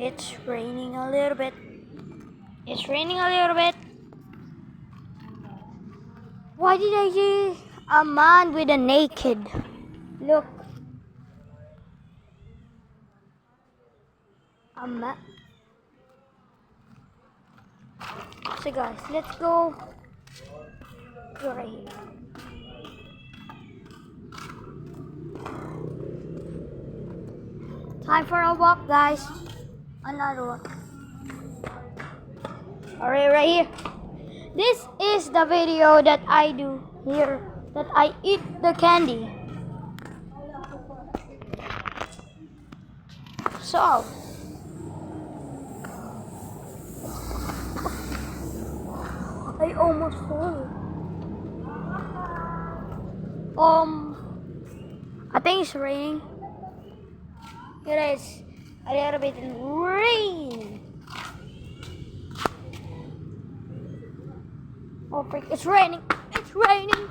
It's raining a little bit. It's raining a little bit. Why did I see a man with a naked? Look. A man. So guys, let's go. Go right here. Time for a walk, guys. Another one. Alright, right here. This is the video that I do here. That I eat the candy. So. I almost fall. I think it's raining. It is a little bit rain. Oh freak, it's raining. It's raining.